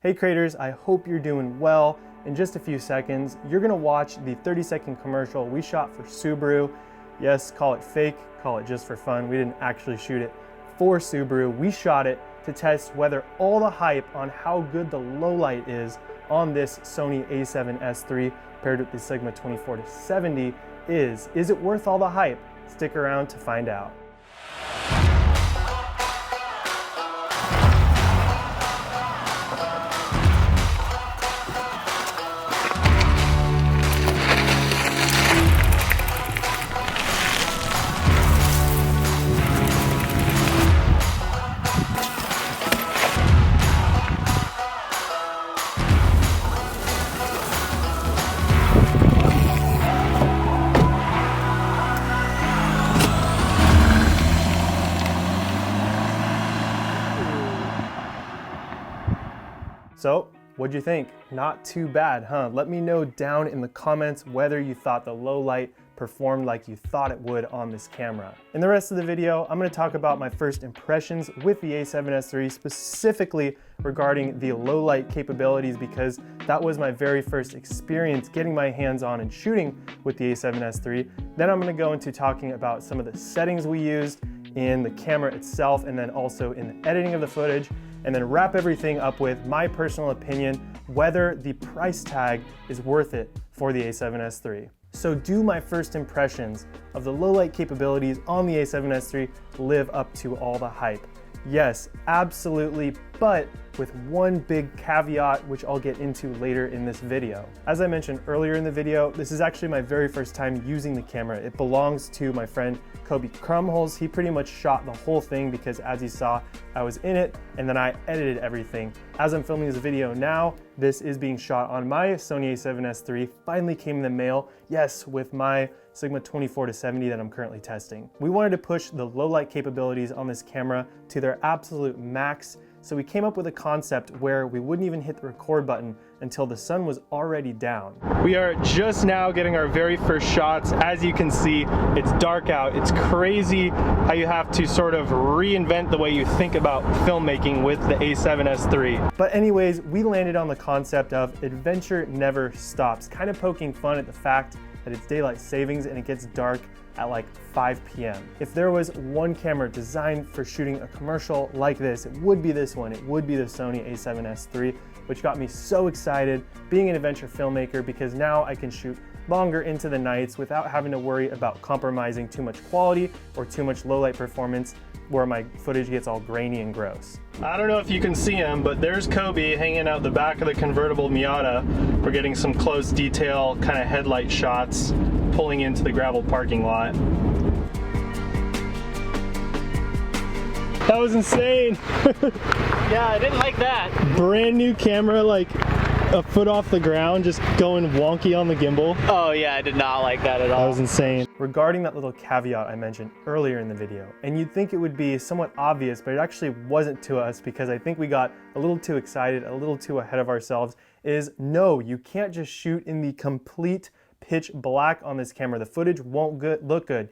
Hey creators, I hope you're doing well. In just a few seconds, you're gonna watch the 30-second commercial we shot for Subaru. Yes, call it fake, call it just for fun. We didn't actually shoot it for Subaru. We shot it to test whether all the hype on how good the low light is on this Sony A7s III paired with the Sigma 24-70 is. Is it worth all the hype? Stick around to find out. So, what'd you think? Not too bad, huh? Let me know down in the comments whether you thought the low light performed like you thought it would on this camera. In the rest of the video, I'm gonna talk about my first impressions with the A7s III, specifically regarding the low light capabilities, because that was my very first experience getting my hands on and shooting with the A7s III. Then I'm gonna go into talking about some of the settings we used in the camera itself, and then also in the editing of the footage, and then wrap everything up with my personal opinion, whether the price tag is worth it for the A7s III. So do my first impressions of the low light capabilities on the A7s III live up to all the hype? Yes, absolutely, but with one big caveat, which I'll get into later in this video. As I mentioned earlier in the video, this is actually my very first time using the camera. It belongs to my friend Kobe Crumholes. He pretty much shot the whole thing because, as you saw, I was in it and then I edited everything. As I'm filming this video now, this is being shot on my Sony A7s III. Finally came in the mail, yes, with my Sigma 24-70 that I'm currently testing. We wanted to push the low light capabilities on this camera to their absolute max, so we came up with a concept where we wouldn't even hit the record button until the sun was already down. We are just now getting our very first shots. As you can see, it's dark out. It's crazy how you have to sort of reinvent the way you think about filmmaking with the A7s III. But anyways, we landed on the concept of adventure never stops, kind of poking fun at the fact that it's daylight savings and it gets dark at like 5 p.m. If there was one camera designed for shooting a commercial like this, it would be this one. It would be the Sony A7s III, which got me so excited being an adventure filmmaker, because now I can shoot longer into the nights without having to worry about compromising too much quality or too much low light performance where my footage gets all grainy and gross. I don't know if you can see him, but there's Kobe hanging out the back of the convertible Miata. We're getting some close detail kind of headlight shots pulling into the gravel parking lot. That was insane. Yeah, I didn't like that. Brand new camera, like a foot off the ground, just going wonky on the gimbal. Oh yeah, I did not like that at all. That was insane. Regarding that little caveat I mentioned earlier in the video, and you'd think it would be somewhat obvious, but it actually wasn't to us, because I think we got a little too excited, a little too ahead of ourselves, is no, you can't just shoot in the complete pitch black on this camera. The footage won't look good.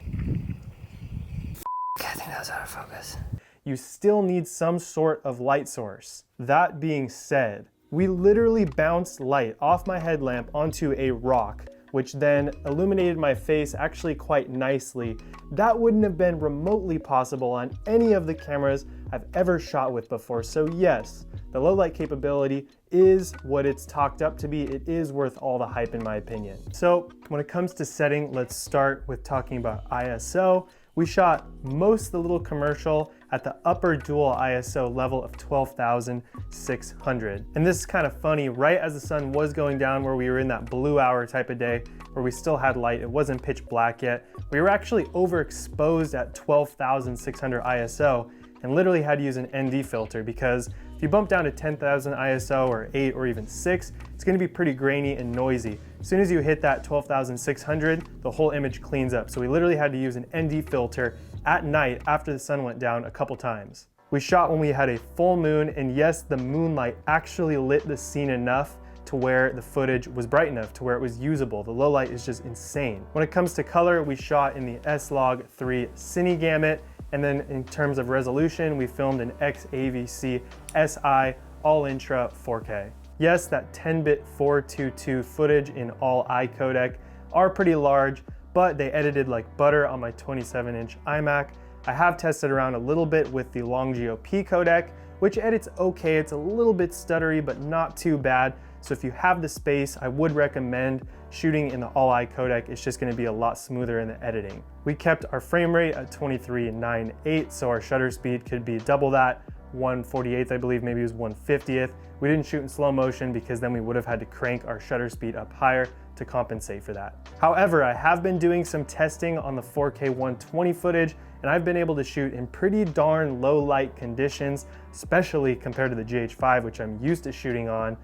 I think that was out of focus. You still need some sort of light source. That being said, we literally bounced light off my headlamp onto a rock, which then illuminated my face actually quite nicely. That wouldn't have been remotely possible on any of the cameras I've ever shot with before. So yes, the low light capability is what it's talked up to be. It is worth all the hype in my opinion. So when it comes to setting, let's start with talking about ISO. We shot most of the little commercial at the upper dual ISO level of 12,600. And this is kind of funny, right as the sun was going down, where we were in that blue hour type of day, where we still had light, it wasn't pitch black yet, we were actually overexposed at 12,600 ISO and literally had to use an ND filter, because if you bump down to 10,000 ISO or 8 or even 6, it's gonna be pretty grainy and noisy. As soon as you hit that 12,600, the whole image cleans up. So we literally had to use an ND filter at night after the sun went down a couple times. We shot when we had a full moon, and yes, the moonlight actually lit the scene enough to where the footage was bright enough to where it was usable. The low light is just insane. When it comes to color, we shot in the S-Log3 Cine Gamut, and then in terms of resolution, we filmed an XAVC SI all intra 4K. Yes, that 10-bit 422 footage in all I codec are pretty large, but they edited like butter on my 27-inch iMac. I have tested around a little bit with the Longeo P codec, which edits okay. It's a little bit stuttery, but not too bad. So if you have the space, I would recommend shooting in the all-I codec. It's just gonna be a lot smoother in the editing. We kept our frame rate at 23.98, so our shutter speed could be double that, 1/48th, I believe, maybe it was 1/50th. We didn't shoot in slow motion because then we would have had to crank our shutter speed up higher to compensate for that. However, I have been doing some testing on the 4K 120 footage, and I've been able to shoot in pretty darn low light conditions, especially compared to the GH5, which I'm used to shooting on.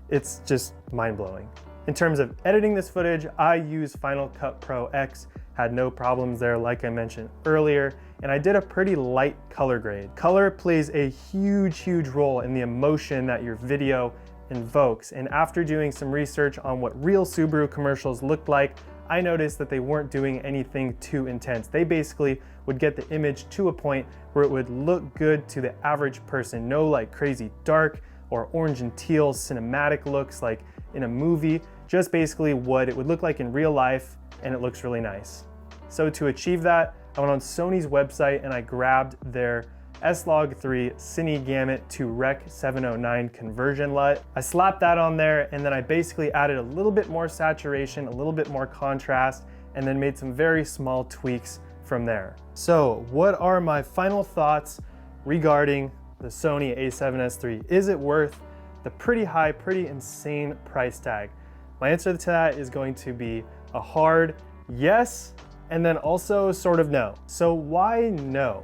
It's just mind-blowing. In terms of editing this footage, I use Final Cut Pro X, had no problems there like I mentioned earlier, and I did a pretty light color grade. Color plays a huge role in the emotion that your video invokes, and after doing some research on what real Subaru commercials looked like, I noticed that they weren't doing anything too intense. They basically would get the image to a point where it would look good to the average person. No like crazy dark or orange and teal cinematic looks like in a movie, just basically what it would look like in real life, and it looks really nice. So to achieve that, I went on Sony's website and I grabbed their S-Log3 Cine Gamut to Rec 709 conversion LUT. I slapped that on there, and then I basically added a little bit more saturation, a little bit more contrast, and then made some very small tweaks from there. So what are my final thoughts regarding the Sony A7S III? Is it worth the pretty high, pretty insane price tag? My answer to that is going to be a hard yes, and then also sort of no. So why no?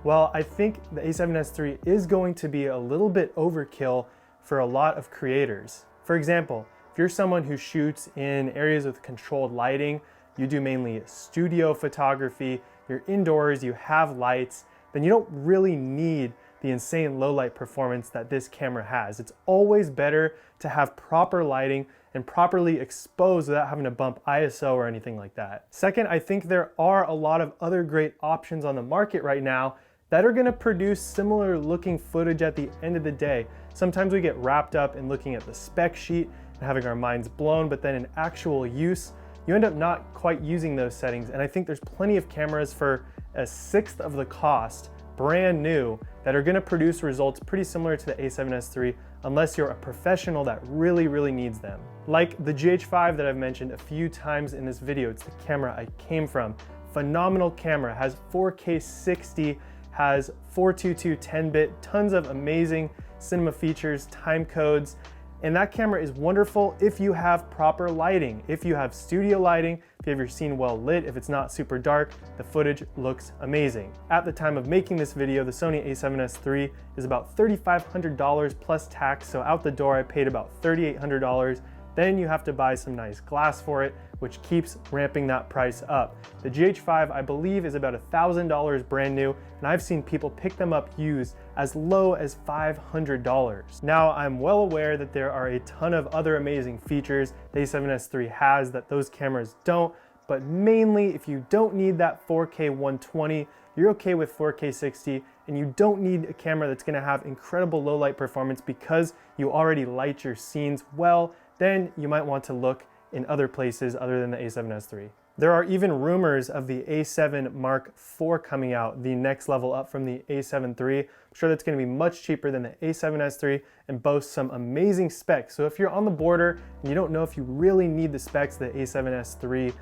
Well, I think the A7S III is going to be a little bit overkill for a lot of creators. For example, if you're someone who shoots in areas with controlled lighting, you do mainly studio photography, you're indoors, you have lights, then you don't really need the insane low light performance that this camera has. It's always better to have proper lighting and properly exposed without having to bump ISO or anything like that. Second, I think there are a lot of other great options on the market right now that are gonna produce similar looking footage at the end of the day. Sometimes we get wrapped up in looking at the spec sheet and having our minds blown, but then in actual use, you end up not quite using those settings. And I think there's plenty of cameras for a sixth of the cost, brand new, that are gonna produce results pretty similar to the A7S III unless you're a professional that really needs them. Like the GH5 that I've mentioned a few times in this video, it's the camera I came from. Phenomenal camera, has 4K 60, has 422 10-bit, tons of amazing cinema features, time codes, and that camera is wonderful if you have proper lighting. If you have studio lighting, if you have your scene well lit, if it's not super dark, the footage looks amazing. At the time of making this video, the Sony A7S III is about $3,500 plus tax, so out the door I paid about $3,800. Then you have to buy some nice glass for it, which keeps ramping that price up. The GH5, I believe, is about $1,000 brand new, and I've seen people pick them up used as low as $500. Now, I'm well aware that there are a ton of other amazing features the A7S III has that those cameras don't, but mainly if you don't need that 4K 120, you're okay with 4K 60, and you don't need a camera that's gonna have incredible low light performance because you already light your scenes well, then you might want to look in other places other than the A7S III. There are even rumors of the A7 Mark IV coming out, the next level up from the A7 III. I'm sure that's gonna be much cheaper than the A7S III and boasts some amazing specs. So if you're on the border and you don't know if you really need the specs the A7S III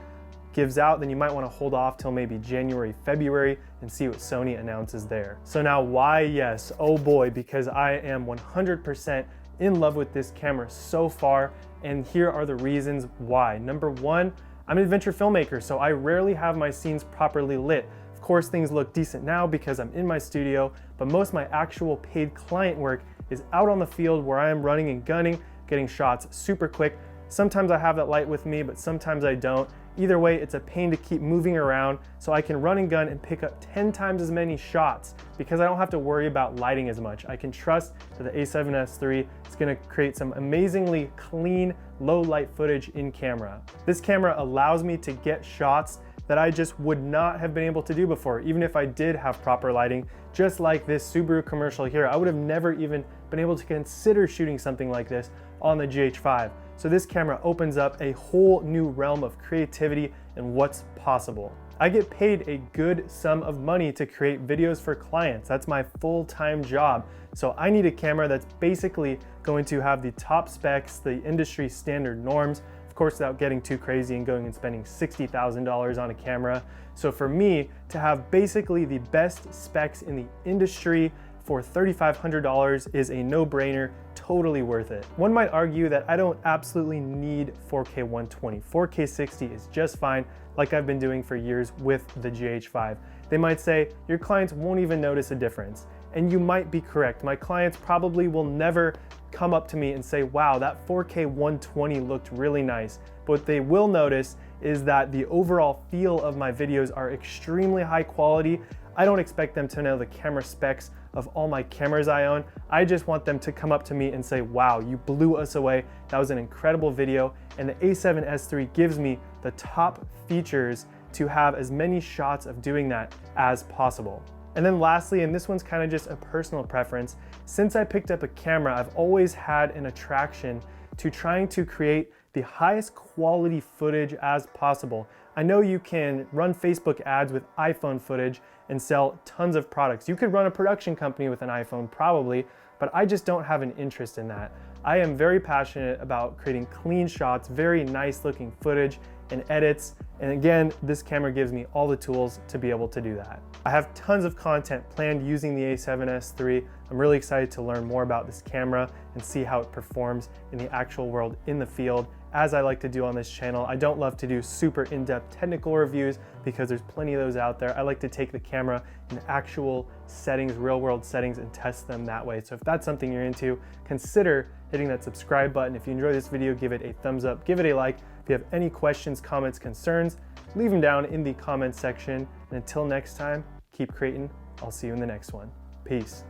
gives out, then you might want to hold off till maybe January, February and see what Sony announces there. So now why yes? Oh boy, because I am 100% in love with this camera so far, and here are the reasons why. Number one, I'm an adventure filmmaker, so I rarely have my scenes properly lit. Of course, things look decent now because I'm in my studio, but most of my actual paid client work is out on the field where I am running and gunning, getting shots super quick. Sometimes I have that light with me, but sometimes I don't. Either way, it's a pain to keep moving around, so I can run and gun and pick up 10 times as many shots because I don't have to worry about lighting as much. I can trust that the A7S III is gonna create some amazingly clean, low light footage in camera. This camera allows me to get shots that I just would not have been able to do before, even if I did have proper lighting. Just like this Subaru commercial here, I would have never even been able to consider shooting something like this on the GH5. So this camera opens up a whole new realm of creativity and what's possible. I get paid a good sum of money to create videos for clients. That's my full-time job. So I need a camera that's basically going to have the top specs, the industry standard norms, of course without getting too crazy and going and spending $60,000 on a camera. So for me to have basically the best specs in the industry for $3,500 is a no-brainer, totally worth it. One might argue that I don't absolutely need 4K 120. 4K 60 is just fine, like I've been doing for years with the GH5. They might say, your clients won't even notice a difference. And you might be correct. My clients probably will never come up to me and say, wow, that 4K 120 looked really nice. But what they will notice is that the overall feel of my videos are extremely high quality. I don't expect them to know the camera specs of all my cameras I own. I just want them to come up to me and say, wow, you blew us away. That was an incredible video. And the A7S III gives me the top features to have as many shots of doing that as possible. And then lastly, and this one's kind of just a personal preference, since I picked up a camera, I've always had an attraction to trying to create the highest quality footage as possible. I know you can run Facebook ads with iPhone footage and sell tons of products. You could run a production company with an iPhone probably, but I just don't have an interest in that. I am very passionate about creating clean shots, very nice looking footage and edits. And again, this camera gives me all the tools to be able to do that. I have tons of content planned using the A7S III. I'm really excited to learn more about this camera and see how it performs in the actual world in the field. As I like to do on this channel, I don't love to do super in-depth technical reviews because there's plenty of those out there. I like to take the camera in actual settings, real world settings, and test them that way. So if that's something you're into, consider hitting that subscribe button. If you enjoy this video, give it a thumbs up, give it a like. If you have any questions, comments, concerns, leave them down in the comments section. And until next time, keep creating. I'll see you in the next one. Peace.